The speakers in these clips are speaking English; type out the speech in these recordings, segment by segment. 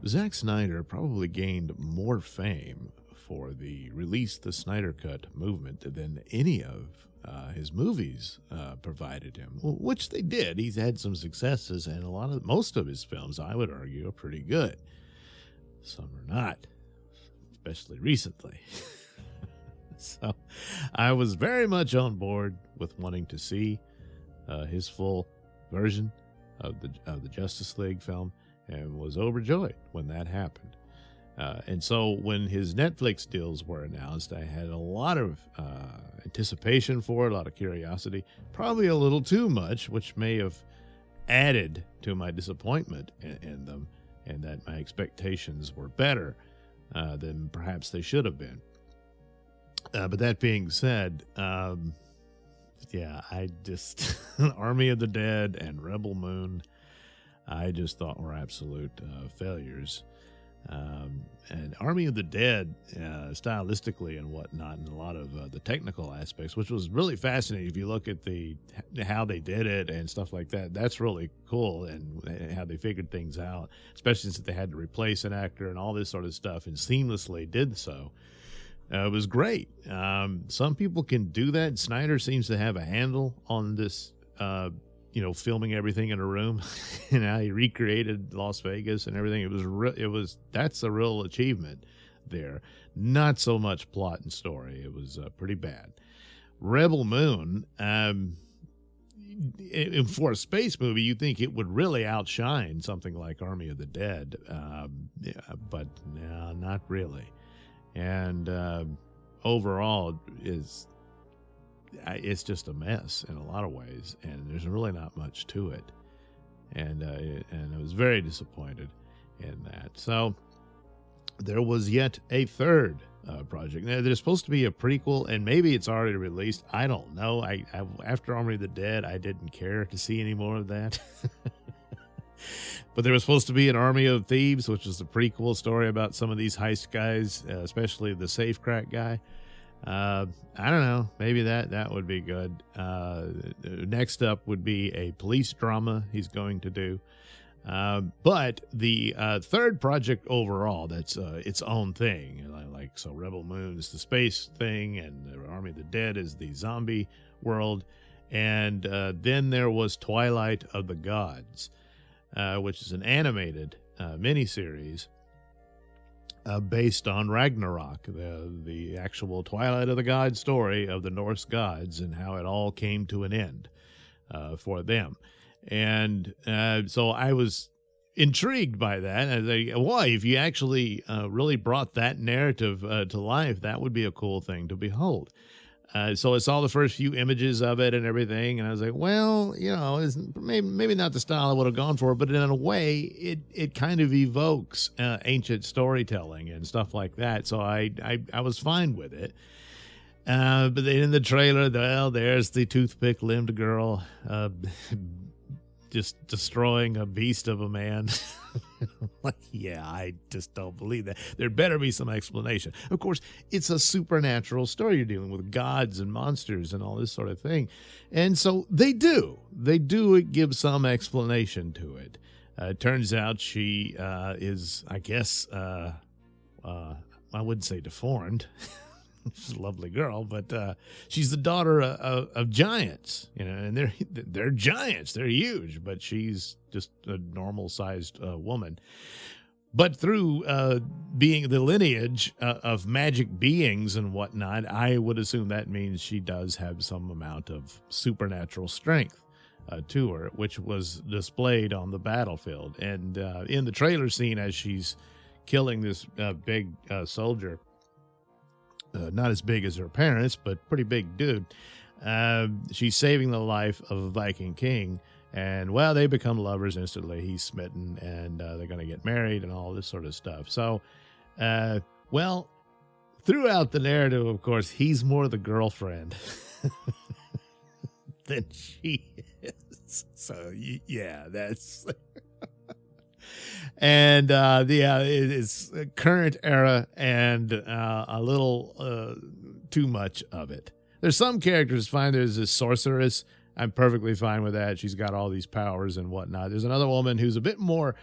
Zack Snyder probably gained more fame for the Release the Snyder Cut movement than any of his movies provided him, which they did. He's had some successes, and most of his films, I would argue, are pretty good. Some are not, especially recently. So I was very much on board with wanting to see his full version of the Justice League film, and was overjoyed when that happened. And so when his Netflix deals were announced, I had a lot of anticipation for it, a lot of curiosity, probably a little too much, which may have added to my disappointment in them, and that my expectations were better than perhaps they should have been. But that being said, yeah, I just Army of the Dead and Rebel Moon, I just thought were absolute failures. And Army of the Dead, stylistically and whatnot, and a lot of the technical aspects, which was really fascinating. If you look at how they did it and stuff like that, that's really cool, and how they figured things out, especially since they had to replace an actor and all this sort of stuff, and seamlessly did so. It was great. Some people can do that. Snyder seems to have a handle on this, filming everything in a room, and how he recreated Las Vegas and everything. That's a real achievement there. Not so much plot and story. It was pretty bad. Rebel Moon, for a space movie, you think it would really outshine something like Army of the Dead, but no, not really. And overall it's just a mess in a lot of ways, and there's really not much to it, and I was very disappointed in that. So there was yet a third project. Now, there's supposed to be a prequel, and maybe it's already released. I don't know. I after Army of the Dead, I didn't care to see any more of that. But there was supposed to be an Army of Thieves, which is a prequel story about some of these heist guys, especially the safe crack guy. I don't know. Maybe that would be good. Next up would be a police drama he's going to do. But the third project overall, that's its own thing. So Rebel Moon is the space thing, and the Army of the Dead is the zombie world. And then there was Twilight of the Gods, which is an animated miniseries based on Ragnarok, the actual Twilight of the Gods story of the Norse gods, and how it all came to an end for them. And so I was intrigued by that. I was like, why, if you actually really brought that narrative to life, that would be a cool thing to behold. So I saw the first few images of it and everything, and I was like, well, it's maybe not the style I would have gone for, but in a way, it kind of evokes ancient storytelling and stuff like that. So I was fine with it. But then in the trailer, there's the toothpick-limbed girl just destroying a beast of a man. Like, yeah, I just don't believe that. There better be some explanation. Of course, it's a supernatural story. You're dealing with gods and monsters and all this sort of thing. And so they do give some explanation to it. It turns out she is, I guess, I wouldn't say deformed. She's a lovely girl, but she's the daughter of giants, and they're giants. They're huge, but she's just a normal-sized woman. But through being the lineage of magic beings and whatnot, I would assume that means she does have some amount of supernatural strength to her, which was displayed on the battlefield. And in the trailer scene, as she's killing this big soldier, not as big as her parents, but pretty big dude. She's saving the life of a Viking king, and they become lovers instantly. He's smitten, and they're going to get married and all this sort of stuff. So, throughout the narrative, of course, he's more the girlfriend than she is. So, yeah, that's... And it's current era, and a little too much of it. There's some characters fine. There's this sorceress. I'm perfectly fine with that. She's got all these powers and whatnot. There's another woman who's a bit more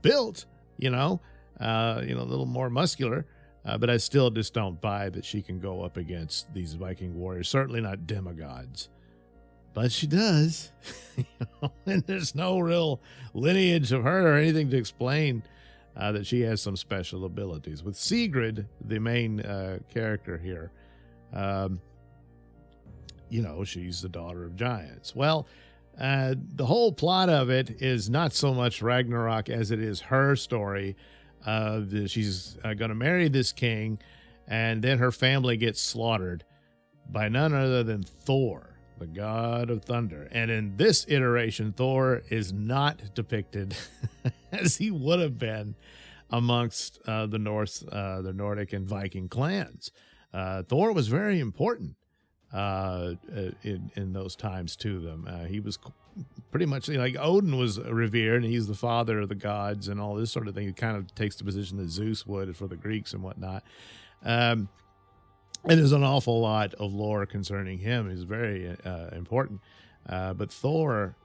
built, a little more muscular. But I still just don't buy that she can go up against these Viking warriors. Certainly not demigods. But she does. And there's no real lineage of her or anything to explain that she has some special abilities. With Sigrid, the main character here, she's the daughter of giants. Well, the whole plot of it is not so much Ragnarok as it is her story. She's going to marry this king, and then her family gets slaughtered by none other than Thor, the god of thunder. And in this iteration, Thor is not depicted as he would have been amongst the Nordic and Viking clans. Thor was very important in those times to them. He was pretty much like Odin was revered, and he's the father of the gods and all this sort of thing. He kind of takes the position that Zeus would for the Greeks and whatnot. And there's an awful lot of lore concerning him. He's very important. But Thor,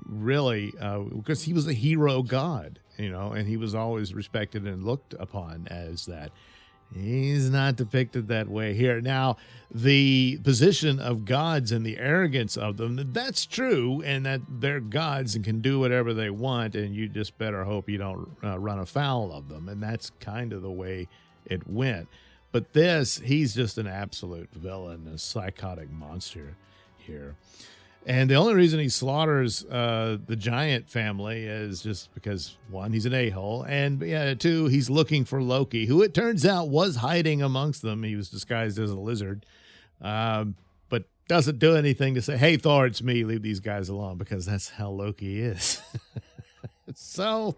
really, because he was a hero god, and he was always respected and looked upon as that. He's not depicted that way here. Now, the position of gods and the arrogance of them, that's true, and that they're gods and can do whatever they want, and you just better hope you don't run afoul of them. And that's kind of the way it went. But he's just an absolute villain, a psychotic monster here. And the only reason he slaughters the giant family is just because, one, he's an a-hole, and two, he's looking for Loki, who it turns out was hiding amongst them. He was disguised as a lizard, but doesn't do anything to say, hey, Thor, it's me, leave these guys alone, because that's how Loki is. So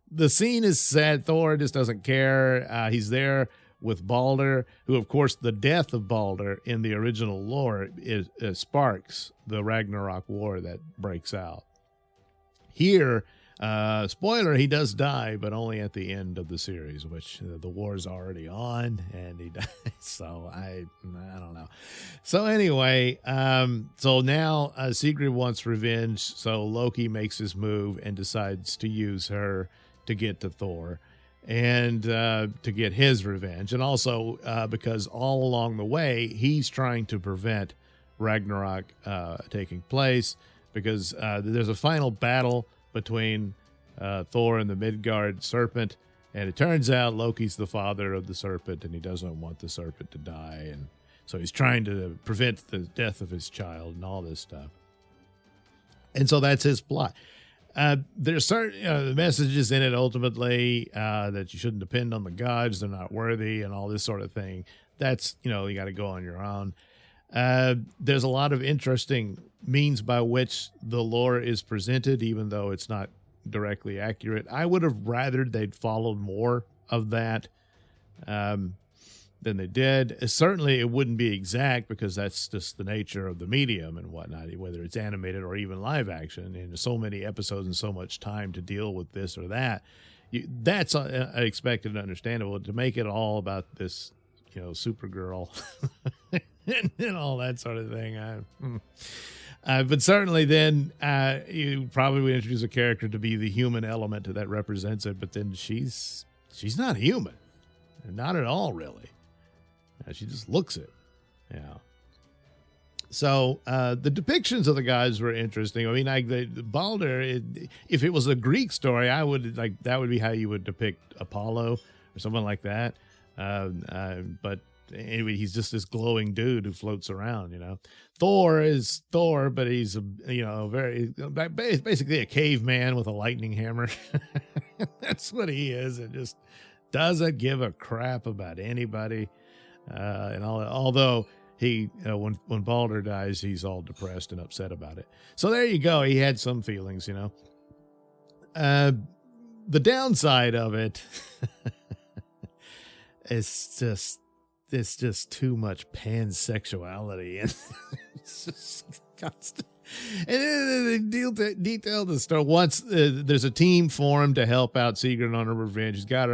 the scene is sad. Thor just doesn't care. He's there with Balder, who, of course, the death of Balder in the original lore sparks the Ragnarok war that breaks out. Here, spoiler, he does die, but only at the end of the series, which the war's already on, and he dies. So I don't know. So anyway, so now Sigrid wants revenge, so Loki makes his move and decides to use her to get to Thor and to get his revenge. And also because all along the way, he's trying to prevent Ragnarok taking place, because there's a final battle between Thor and the Midgard serpent, and it turns out Loki's the father of the serpent, and he doesn't want the serpent to die, and so he's trying to prevent the death of his child and all this stuff. And so that's his plot. There's certain messages in it ultimately that you shouldn't depend on the gods, they're not worthy, and all this sort of thing. That's, you got to go on your own. There's a lot of interesting means by which the lore is presented, even though it's not directly accurate. I would have rather they'd followed more of that than they did. Certainly it wouldn't be exact, because that's just the nature of the medium and whatnot, whether it's animated or even live action, and so many episodes and so much time to deal with this or that. That's expected and understandable. To make it all about this, Supergirl and all that sort of thing. But certainly then you probably would introduce a character to be the human element that represents it, but then she's not human. Not at all, really. She just looks it. Yeah. So the depictions of the gods were interesting. I mean, like the Balder, if it was a Greek story, I would that would be how you would depict Apollo or someone like that. But anyway, he's just this glowing dude who floats around. Thor is Thor, but he's basically a caveman with a lightning hammer. That's what he is. It just doesn't give a crap about anybody. And all that. Although he, when Balder dies, he's all depressed and upset about it. So there you go. He had some feelings, The downside of it is it's just too much pansexuality, and it's just constant. And they detail the story. Once there's a team formed to help out Sigrid on her revenge. She's got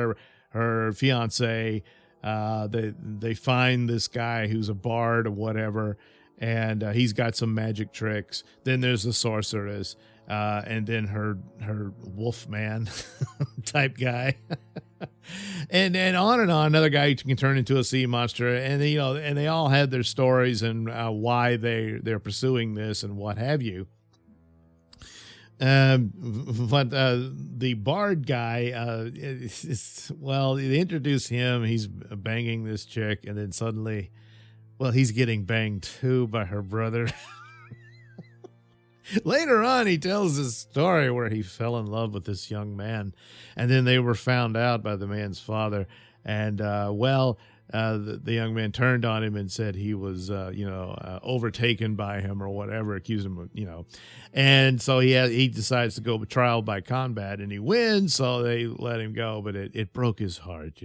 her fiance. They find this guy who's a bard or whatever, and he's got some magic tricks. Then there's the sorceress, and then her wolf man type guy, and on and on. Another guy who can turn into a sea monster, and and they all had their stories and why they're pursuing this and what have you. But the bard guy, they introduce him. He's banging this chick, and then suddenly, he's getting banged too by her brother. Later on, he tells this story where he fell in love with this young man, and then they were found out by the man's father. And the young man turned on him and said he was, overtaken by him or whatever, accused him of, and so he decides to go trial by combat, and he wins. So they let him go, but it broke his heart,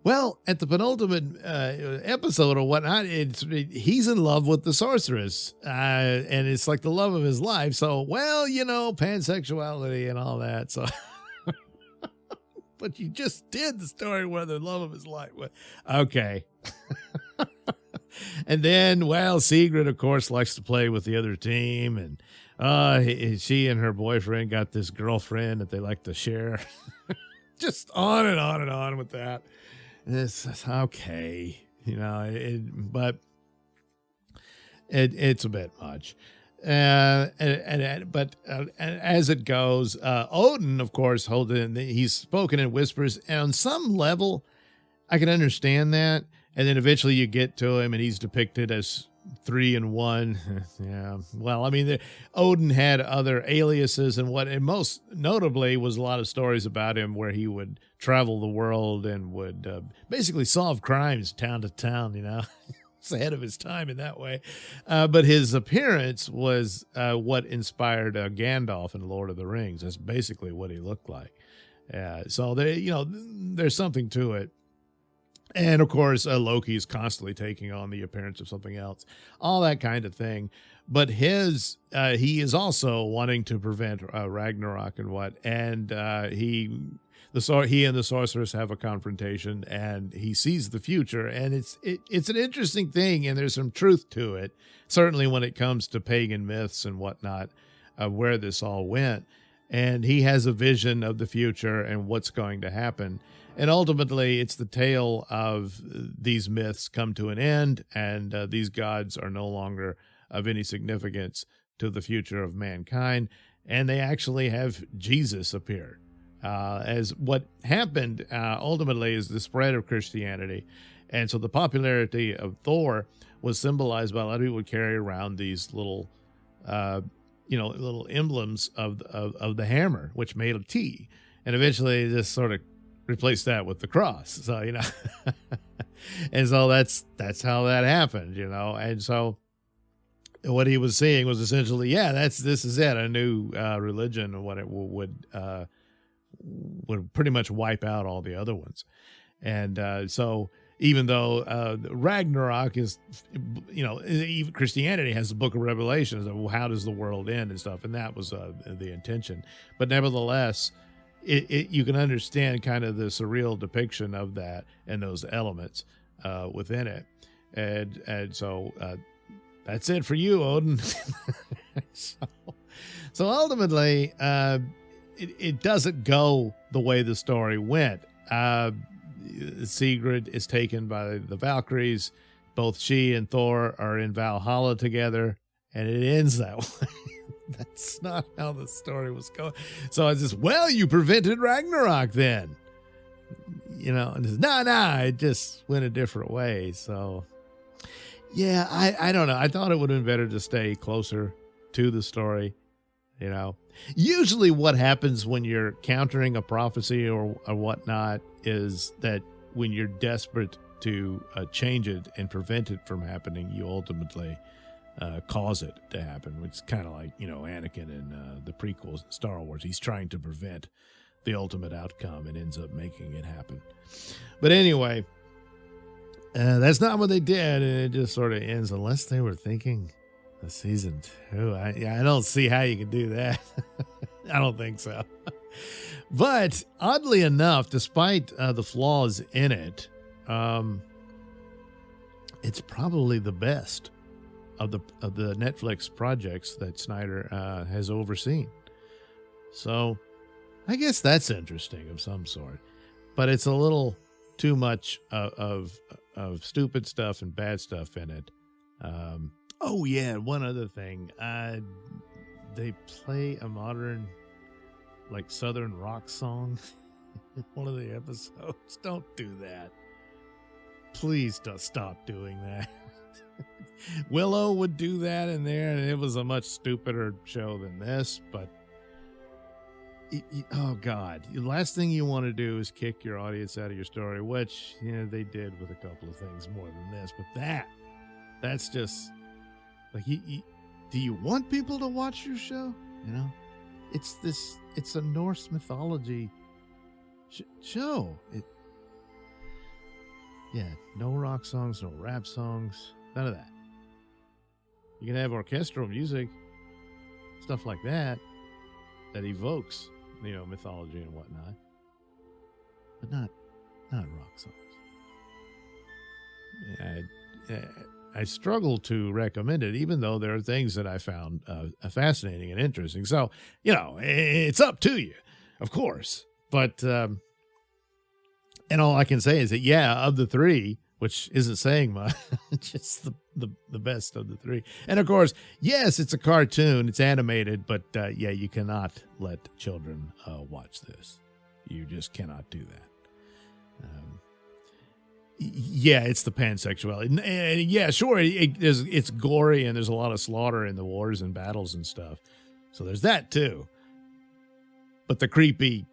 Well, at the penultimate episode or whatnot, he's in love with the sorceress, and it's like the love of his life. So, pansexuality and all that. So, but you just did the story where the love of his life. Okay. And then, Sigrid, of course, likes to play with the other team, and she and her boyfriend got this girlfriend that they like to share. Just on and on and on with that. It's okay, but it's a bit much. But as it goes, Odin, of course, he's spoken in whispers, and on some level, I can understand that. And then eventually you get to him, and he's depicted as 3 in 1. Yeah. Well, Odin had other aliases, and most notably was a lot of stories about him where he would travel the world and would basically solve crimes town to town, It's ahead of his time in that way. But his appearance was what inspired Gandalf in Lord of the Rings. That's basically what he looked like. So there's something to it. And, of course, Loki is constantly taking on the appearance of something else, all that kind of thing. But he is also wanting to prevent Ragnarok and he and the sorceress have a confrontation, and he sees the future. And it's an interesting thing, and there's some truth to it, certainly when it comes to pagan myths and whatnot, where this all went. And he has a vision of the future and what's going to happen. And ultimately, it's the tale of these myths come to an end, and these gods are no longer of any significance to the future of mankind. And they actually have Jesus appear. As what happened ultimately is the spread of Christianity. And so the popularity of Thor was symbolized by a lot of people would carry around these little, little emblems of the hammer, which made a T. And eventually this sort of replace that with the cross. So, and so that's how that happened, and so what he was seeing was essentially, this is it, a new religion, and what it would pretty much wipe out all the other ones. And so even though Ragnarok is, even Christianity has the book of Revelation, so how does the world end and stuff, and that was the intention. But nevertheless, you can understand kind of the surreal depiction of that and those elements within it. And so that's it for you, Odin. So ultimately, it doesn't go the way the story went. Sigrid is taken by the Valkyries. Both she and Thor are in Valhalla together, and it ends that way. That's not how the story was going. So I just, you prevented Ragnarok then. And it just went a different way. So, yeah, I don't know. I thought it would have been better to stay closer to the story. Usually what happens when you're countering a prophecy or whatnot is that when you're desperate to change it and prevent it from happening, you ultimately cause it to happen, which is kind of like, Anakin in the prequels, Star Wars. He's trying to prevent the ultimate outcome and ends up making it happen. But anyway, that's not what they did, and it just sort of ends, unless they were thinking of season 2. I don't see how you can do that. I don't think so. But oddly enough, despite the flaws in it, it's probably the best of the Netflix projects that Snyder has overseen. So I guess that's interesting of some sort, but it's a little too much of stupid stuff and bad stuff in it. Oh yeah, one other thing. They play a modern, like, Southern rock song in one of the episodes. Don't do that. Please don't stop doing that. Willow would do that in there, and it was a much stupider show than this, but oh God, the last thing you want to do is kick your audience out of your story, which, you know, they did with a couple of things more than this, but that's just like, do you want people to watch your show? You know, it's a Norse mythology show. No rock songs, no rap songs, none of that. You can have orchestral music, stuff like that evokes, you know, mythology and whatnot, but not rock songs. I struggle to recommend it, even though there are things that I found fascinating and interesting. So, you know, it's up to you, of course. But and all I can say is that, yeah, of the three, which isn't saying much, just the best of the three. And of course, yes, it's a cartoon, it's animated, but yeah, you cannot let children watch this. You just cannot do that. Yeah, it's the pansexuality. And yeah, sure, it's gory and there's a lot of slaughter in the wars and battles and stuff. So there's that too. But the creepy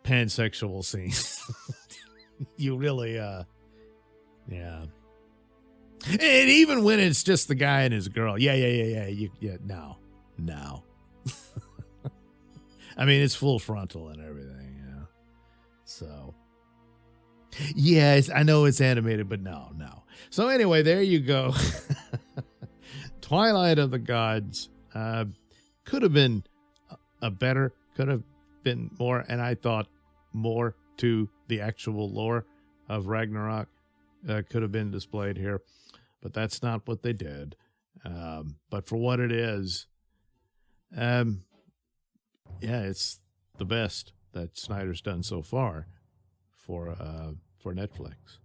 pansexual scenes, you really, yeah. And even when it's just the guy and his girl, no. I mean, it's full frontal and everything, you know. So, yeah, I know it's animated, but no. So anyway, there you go. Twilight of the Gods could have been better, could have been more, and I thought more to the actual lore of Ragnarok could have been displayed here, but that's not what they did. But for what it is, yeah, it's the best that Snyder's done so far for Netflix.